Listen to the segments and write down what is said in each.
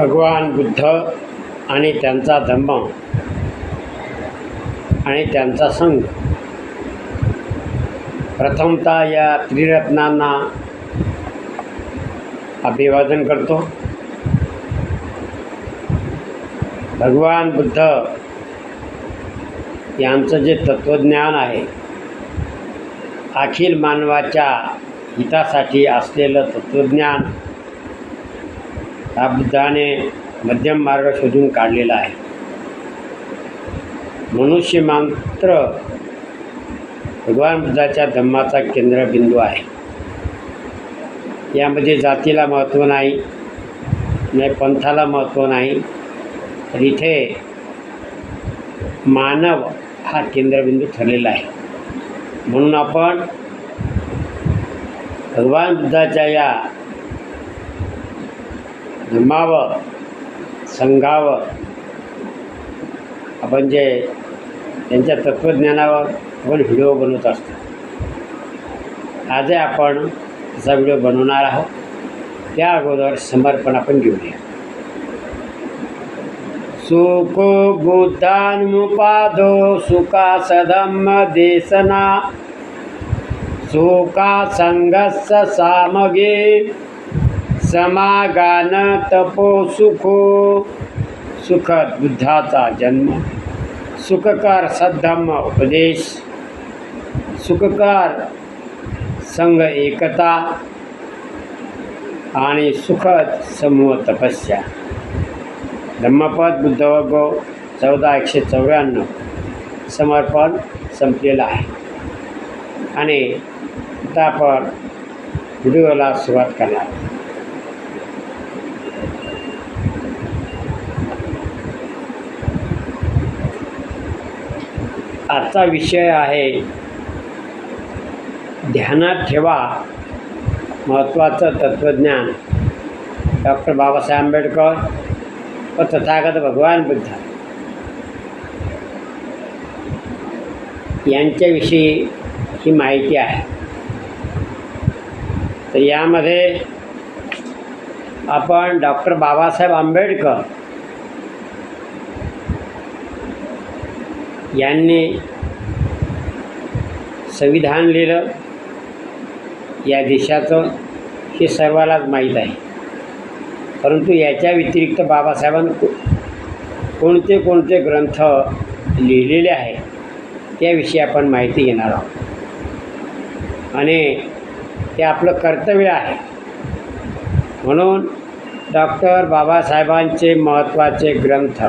भगवान बुद्ध आणि त्यांचा धम्म आणि त्यांचा संघ. प्रथमतः या त्रिरत्नांना अभिवादन करतो. भगवान बुद्ध यांचं जे तत्त्वज्ञान आहे, अखिल मानवाच्या हितासाठी असलेलं तत्त्वज्ञान, हा बुद्धाने मध्यम मार्ग शोधून काढलेला आहे. मनुष्य मात्र भगवान बुद्धाच्या धम्माचा केंद्रबिंदू आहे. यामध्ये जातीला महत्त्व नाही, पंथाला महत्त्व नाही, तर इथे मानव हा केंद्रबिंदू ठरलेला आहे. म्हणून आपण भगवान बुद्धाच्या या धम्मावर, संघावर, आपण जे त्यांच्या तत्त्वज्ञानावर आपण व्हिडिओ बनवत असतो. आजही आपण असा व्हिडिओ बनवणार आहोत. त्या अगोदर समर्पण आपण घेऊया. सुखो बुद्धान्मुपादो सुखा सधम्म देशना सुखा संघस्य सामगे समागान तपो सुखो. सुखद बुद्धाचा जन्म, सुखकर सद्धम्म उपदेश, सुखकर संघ एकता आणि सुखद समूह तपस्या. धम्मपद बुद्धवर्गो 14:194 समर्पण संपलेलं आहे. आणि आता आपण व्हिडिओला सुरुवात करणार. आजचा विषय आहे ध्यानात ठेवा महत्त्वाचं तत्त्वज्ञान. डॉक्टर बाबासाहेब आंबेडकर व तथागत भगवान बुद्ध यांच्याविषयी ही माहिती आहे. तर यामध्ये आपण डॉक्टर बाबासाहेब आंबेडकर यांनी संविधान लिहिलं. या देशाचं हे सर्वांनाच माहीत आहे. परंतु याच्या व्यतिरिक्त बाबासाहेबांनी कोणते कोणते ग्रंथ लिहिलेले आहे त्याविषयी आपण माहिती घेणार आहोत. आणि ते आपलं कर्तव्य आहे. म्हणून डॉक्टर बाबासाहेबांचे महत्त्वाचे ग्रंथ,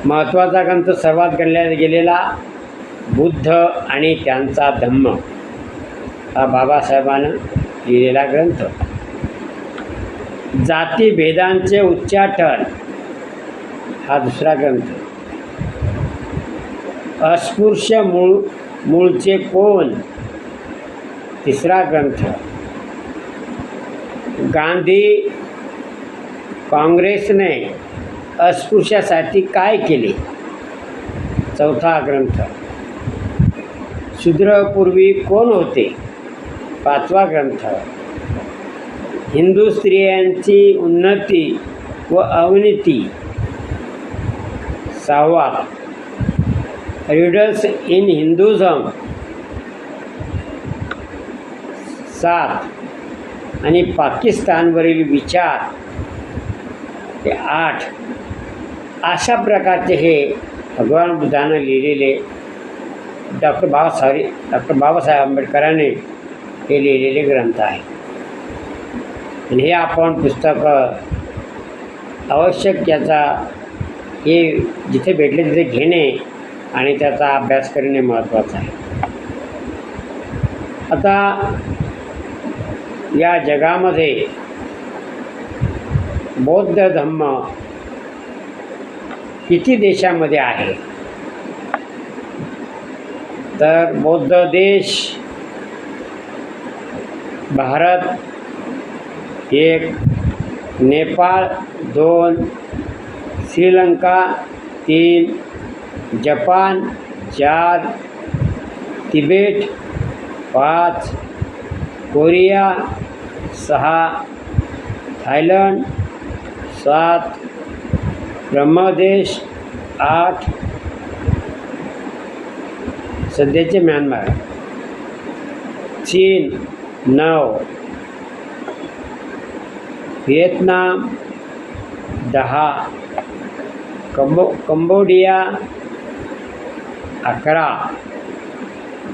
महत्त्वाचा ग्रंथ सर्वात गणला गेलेला बुद्ध आणि त्यांचा धम्म, हा बाबासाहेबांनं लिहिलेला ग्रंथ. जातीभेदांचे उच्चाटन हा दुसरा ग्रंथ. अस्पृश्य मूळचे कोण तिसरा ग्रंथ. गांधी काँग्रेसने अस्पृश्यासाठी काय केले चौथा ग्रंथ. शूद्रपूर्वी कोण होते पाचवा ग्रंथ. हिंदू स्त्रियांची उन्नती व अवनती सहावा. रिडल्स इन हिंदुझम 7 आणि पाकिस्तानवरील विचार ते 8. अशा प्रकारचे हे भगवान बुद्धानं लिहिलेले डॉक्टर बाबासाहेब आंबेडकरांनी हे लिहिलेले ग्रंथ आहे. आणि हे आपण पुस्तकं आवश्यक याचा हे जिथे भेटले तिथे घेणे आणि त्याचा अभ्यास करणे महत्त्वाचं आहे. आता या जगामध्ये बौद्ध धम्म किती देशामध्ये आहे, तर बौद्ध देश Bharat 1, Nepal 2, Sri Lanka 3, Japan 4, Tibet 5, Korea 6 Thailand, 7 Brahmadesh, 8 सध्याचे म्यानमार, चीन 9, व्हिएतनाम 10, कंबोडिया 11.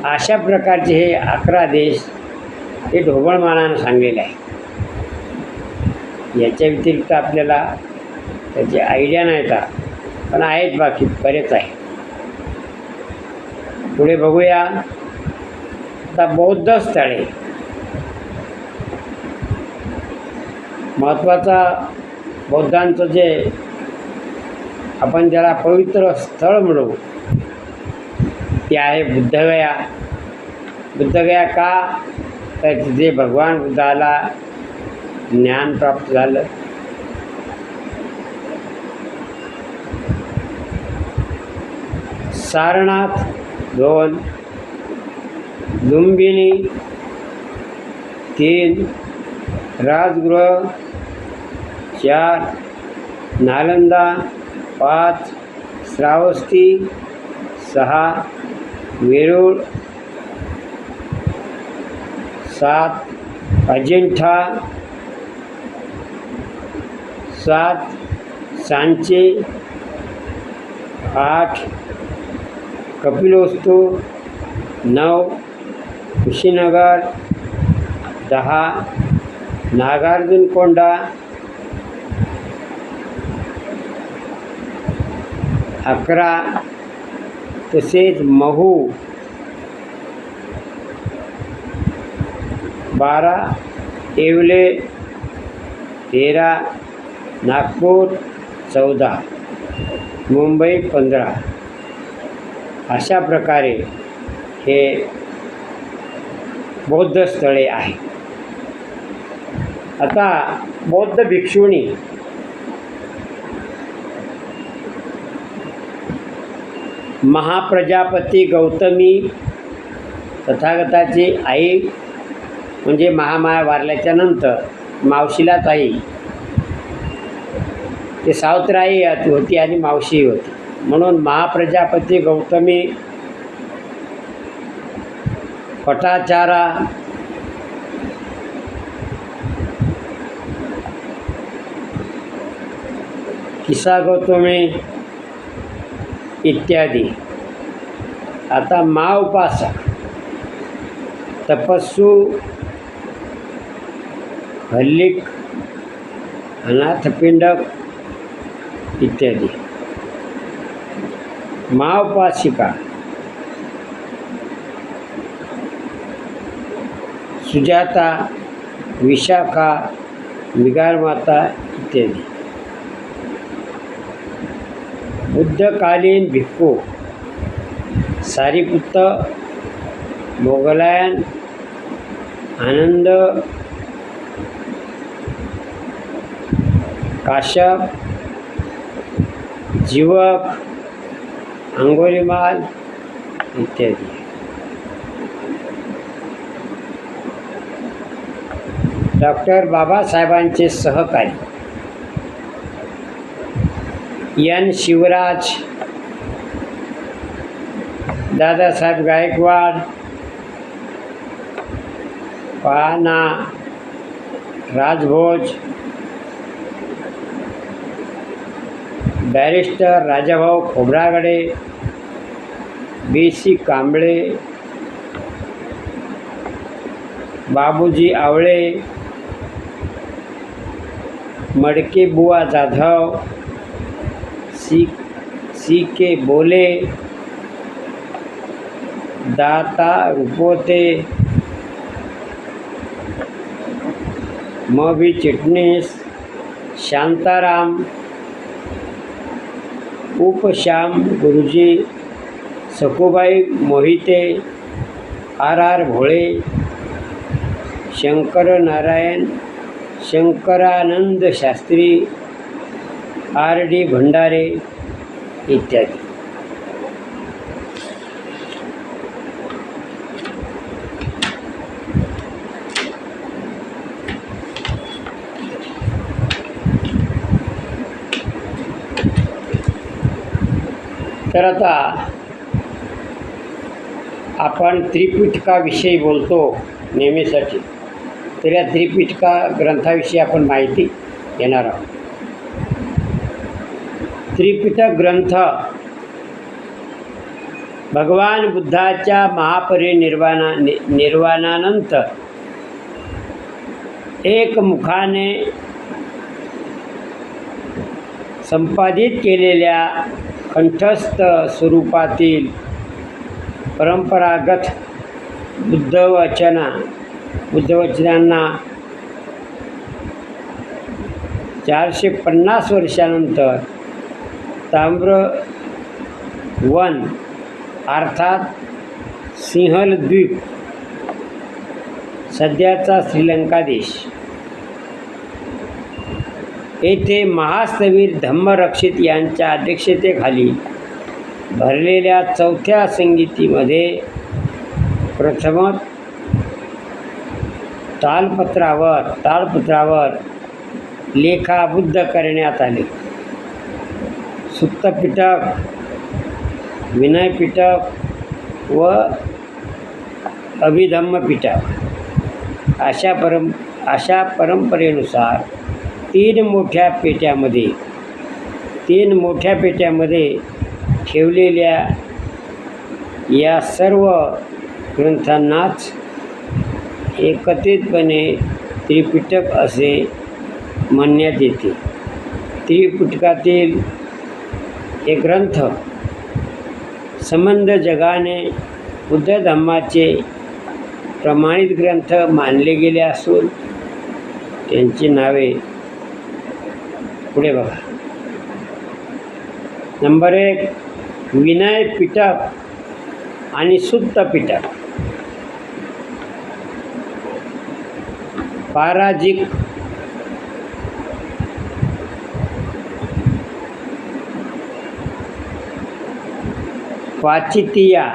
अशा प्रकारचे हे 11 देश हे ढोबळमानानं सांगलेले आहे. याच्या व्यतिरिक्त आपल्याला त्याची आयडिया नाही का, पण आहेत बाकी बरेच आहे. पुढे बघूया. आता बौद्ध स्थळे. महत्त्वाचा बौद्धांचं जे आपण ज्याला पवित्र स्थळ म्हणू ते आहे बुद्धगया. बुद्धगया का, तर तिथे भगवान बुद्धाला ज्ञान प्राप्त झालं. सारनाथ 2, लुंबिनी 3, राजगृह 4, नालंदा 5, श्रावस्ती 6, वेरूळ 7, अजिंठा 7, सांची 8, कपिलवस्तू 9, कुशीनगर 10, नागार्जुनकोंडा 11, तसेच महू 12, येवले 13, नागपूर 14, मुंबई 15. अशा प्रकारे हे बौद्ध स्थळे आहेत. आता बौद्ध भिक्षुणी महाप्रजापती गौतमी तथागताची आई, म्हणजे महामाया वारल्याच्या नंतर मावशीला ताई, ते सावत्राई होती आणि मावशी होती, म्हणून महाप्रजापती गौतमी पटाचारा किसा गौतमी इत्यादी. आता मा उपासक, तपस्सू, हल्लिक, अनाथपिंडक इत्यादी. मा उपासिका सुजाता, विशाखा, मिगारमाता इत्यादी. बुद्धकालीन भिक्खू सारिपुत्त, मोगलायन, आनंद, काश्यप, जीवक, अंगुलीमाल इत्यादी. डॉक्टर बाबासाहेबांचे सहकारी एन. शिवराज, दादासाहेब गायकवाड, पाना राजभोज, बॅरिस्टर राजाभाऊ खोब्रागडे, B.C. कांबळे, बाबूजी आवळे, मडके बुवा जाधव, C.K. बोले, दाता रुपोते, M.B. चिटणीस, शांताराम, उपश्याम गुरुजी, सखुबाई मोहिते, R.R. भोळे, शंकर नारायण, शंकरानंद शास्त्री, R.D. भंडारे इत्यादी. तर आता आपण त्रिपिटकाविषयी बोलतो नेहमीसाठी, तर या त्रिपिटका ग्रंथाविषयी आपण माहिती घेणार आहोत. त्रिपिटक ग्रंथ भगवान बुद्धाच्या निर्वाणानंतर एकमुखाने संपादित केलेल्या कंठस्थ स्वरूपातील परंपरागत बुद्धवचनांना 450 वर्षानंतर ताम्रवन अर्थात सिंहल द्वीप, सध्याचा श्रीलंका देश येथे महास्थवीर धम्मरक्षित यांच्या अध्यक्षतेखाली भरलेल्या चौथ्या संगीतीमध्ये प्रथमत तालपत्रावर लेखाबद्ध करण्यात आले. सुत्तपिटक, विनयपिटक व अभिधम्मपिटक अशा परंपरेनुसार तीन मोठ्या पेट्यामध्ये ठेवलेल्या या सर्व ग्रंथांनाच एकत्रितपणे त्रिपिटक असे म्हणण्यात येते. त्रिपिटकातील हे ग्रंथ संबंध जगाने बुद्ध धम्माचे प्रमाणित ग्रंथ मानले गेले असून त्यांची नावे पुढे बघा. नंबर 1 विनय पिटक आणि सुत्त पिटक. पाराजिक, पाचितिया,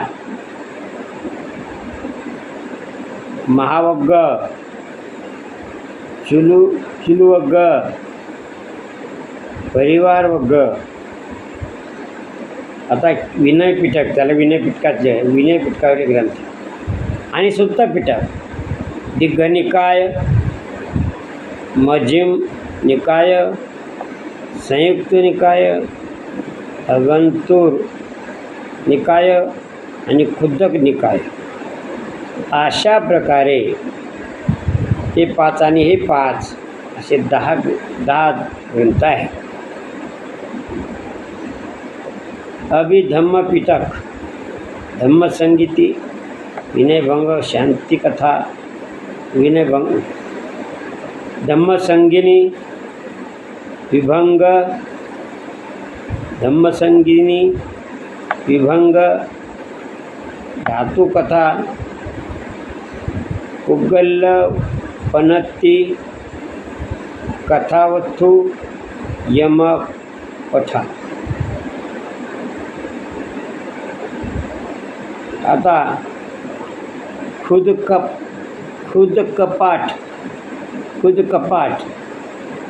महावग्ग, चुलुवग्ग, परिवारवग्ग. आता विनयपिटक, त्याला विनयपिटकावरील ग्रंथ आणि सुत्तपिटक. दिग्घनिकाय, मध्यम निकाय, संयुक्त निकाय, अगंतुर निकाय आणि खुद्दक निकाय. अशा प्रकारे हे 5 आणि हे 5 असे 10 ग्रंथ आहेत. अभिधम्मपिटक, धम्मसंगीती, विनयभंग, शांतिकथा, विनयभंग, धम्मसंगिनी, विभंग, धम्मसंगिनी, विभंग, धातुकथा, उग्गल्लपनत्ती, कथावथू, यमपठा. आता खुदकपाठ,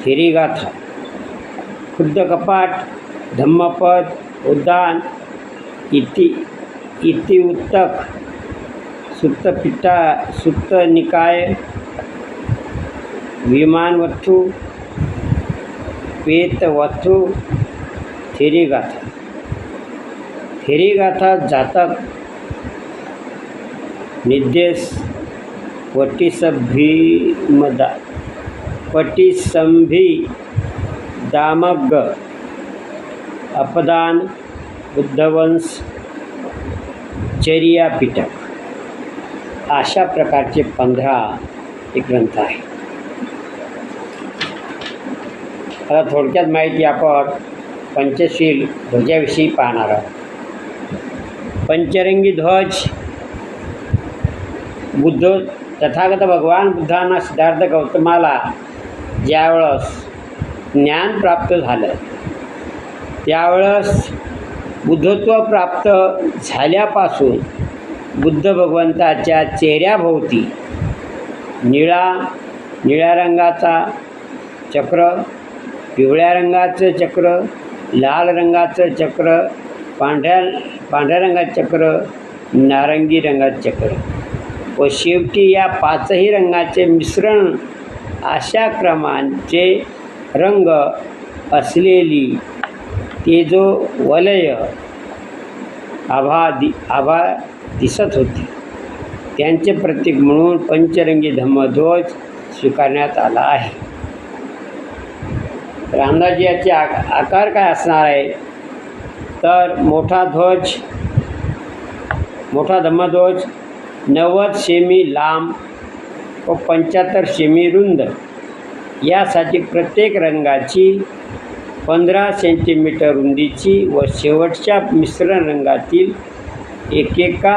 थिरीगाथा, खुद्दकपाठ, धम्मपद, उद्दान, इतिवृत्तक, सुत्त निकाय, विमानवथू, पेतवथू, थिरीगाथा, जातक, निर्देश, पटिसंभिदामग्ग, अपदान, बुद्धवंश, चर्यापिटक. अशा प्रकारचे 15 ग्रंथ आहेत. आता थोडक्यात माहिती आपण पंचशील ध्वजाविषयी पाहणार आहोत. पंचरंगी ध्वज. तथागत भगवान बुद्धांना सिद्धार्थ गौतमाला ज्यावेळेस ज्ञान प्राप्त झालं, त्यावेळेस बुद्धत्व प्राप्त झाल्यापासून बुद्ध भगवंताच्या चेहऱ्याभोवती निळ्या रंगाचा चक्र, पिवळ्या रंगाचं चक्र, लाल रंगाचं चक्र पांढऱ्या रंगात चक्र, नारंगी रंगात चक्र व शेवटी या पाचही रंगाचे मिश्रण अशा क्रमांचे रंग असलेली तेजो वलय आभा दिसत होती. त्यांचे प्रतीक म्हणून पंचरंगी धम्मध्वज स्वीकारण्यात आला आहे. तर अंदाजे याचे आकार काय असणार आहे तर मोठा धम्मध्वज 90 सेमी लांब व 75 सेमी रुंद. यासाठी प्रत्येक रंगाची 15 सेंटीमीटर रुंदीची व शेवटच्या मिश्रण रंगातील एकेका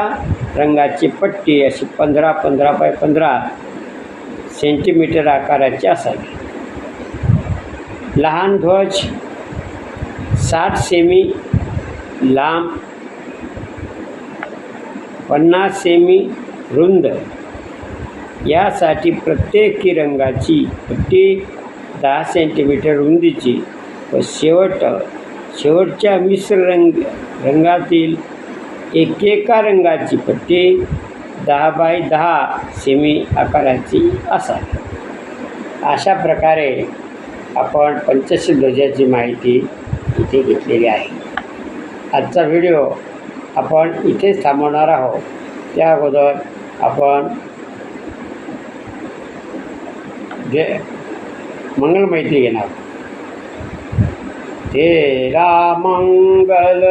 रंगाची पट्टी अशी 15 बाय 15 सेंटीमीटर आकाराची असावी. लहान ध्वज 60 सेमी लांब, 50 सेमी रुंद. यासाठी प्रत्येकी रंगाची पट्टी 10 सेंटीमीटर रुंदीची व शेवटच्या मिश्र रंगातील एकेका रंगाची पट्टी 10 बाय 10 सेमी आकाराची असावी. अशा प्रकारे आपण पंचशील ध्वजाची माहिती इथे घेतलेली आहे. आजचा व्हिडिओ आपण इथेच थांबवणार आहोत. त्या अगोदर आपण मंगल मैत्री घेणार. तेरा मंगल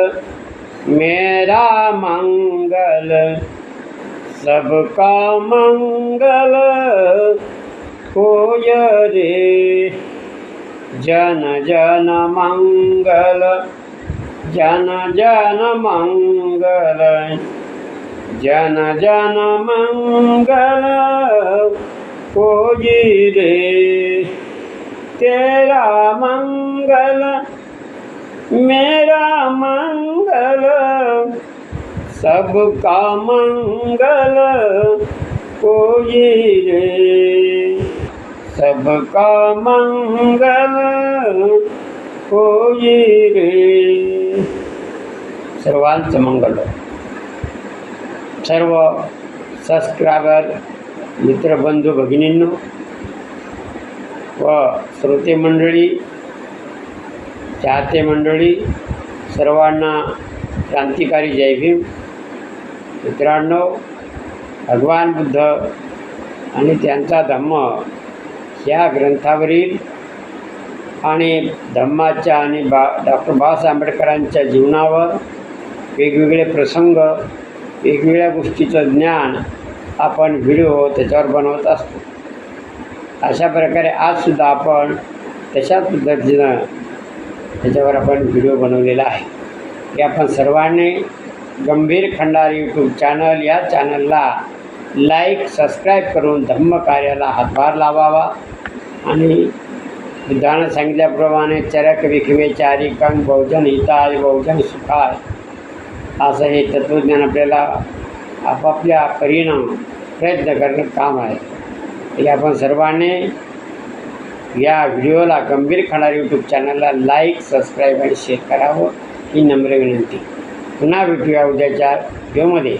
मेरा मंगल सबका मंगल होय रे. जन जन मंगल जन जन मंगल जन जन मंगल होय रे. तेरा मंगल मेरा मंगल सबका मंगल होय रे. सबका मंगल होय रे. सर्वांचं मंगल. सर्व सबस्क्रायबर मित्रबंधू भगिनींनो व श्रोते मंडळी, चाहते मंडळी, सर्वांना क्रांतिकारी जय भीम. मित्रांनो, भगवान बुद्ध आणि त्यांचा धम्म या ग्रंथावरील आणि धम्माच्या आणि डॉक्टर बाबासाहेब आंबेडकरांच्या जीवनावर वेगवेगळे प्रसंग, वेगवेगळ्या गोष्टीचं ज्ञान आपण व्हिडिओ त्याच्यावर बनवत असतो. अशा प्रकारे आजसुद्धा आपण तशाच पद्धतीनं त्याच्यावर आपण व्हिडिओ बनवलेला आहे. की आपण सर्वांनी गंभीर खंडारी यूट्यूब चॅनल या चॅनलला लाईक सबस्क्राईब करून धम्म कार्याला हातभार लावावा आणि बुद्धानं सांगितल्याप्रमाणे चरक विखवे चारिकं बहुजन हिताय बहुजन सुखाय असं हे तत्त्वज्ञान आपल्याला आपापल्या परीनं प्रयत्न करणं काम आहे. की आपण सर्वांनी या व्हिडिओला गंभीर खंडारी यूट्यूब चॅनलला लाईक सबस्क्राईब आणि शेअर करावं ही नम्र विनंती. पुन्हा भेटूया उद्याच्या व्हिडिओमध्ये.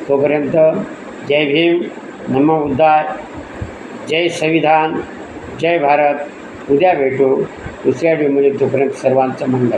तोपर्यंत जय भीम, नमो बुद्धाय, जय संविधान, जय भारत. उद्या भेटू दुसऱ्या व्हिडिओमध्ये. तोपर्यंत सर्वांचं मंगल.